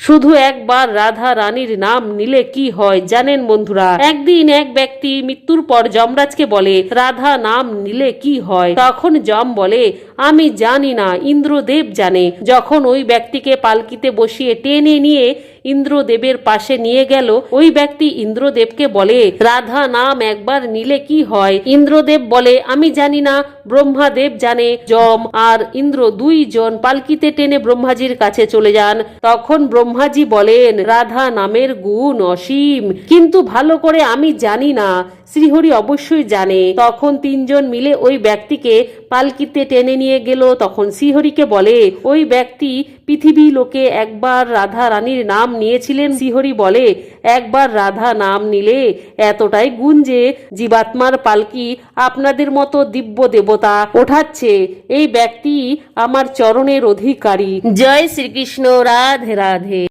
শুধু একবার রাধা রানীর নাম নিলে কি হয় জানেন বন্ধুরা? একদিন এক ব্যক্তি মৃত্যুর পর যমরাজকে বলে, রাধা নাম নিলে কি হয়? তখন যম বলে, আমি জানি না, ইন্দ্রদেব জানে। যখন ওই ব্যক্তিকে পালকিতে বসিয়ে টেনে নিয়ে ইন্দ্রদেবের পাশে নিয়ে গেল, ওই ব্যক্তি ইন্দ্রদেবকে বলে, রাধা নাম একবার নিলে কি হয়? ইন্দ্রদেব বলে, আমি জানি না, ব্রহ্মাদেব জানে। যম আর ইন্দ্র দুইজন পালকিতে টেনে ব্রহ্মাজির কাছে চলে যান। তখন ব্রহ্মাজি বলেন, রাধা নামের গুণ অসীম, কিন্তু ভালো করে আমি জানি না, শ্রীহরি অবশ্যই জানে। তখন তিনজন মিলে ওই ব্যক্তিকে পালকিতে টেনে নিয়ে গেল। তখন শ্রীহরিকে বলে, ওই ব্যক্তি পৃথিবী লোকে একবার রাধা রানীর নাম নিয়েছিলেন। শ্রীহরি বলে, একবার রাধা নাম নিলে এতটাই গুণ যে জীবাত্মার পালকি আপনাদের মতো দিব্য দেবতা ওঠাচ্ছে। এই ব্যক্তি আমার চরণের অধিকারী। জয় শ্রীকৃষ্ণ। রাধে রাধে।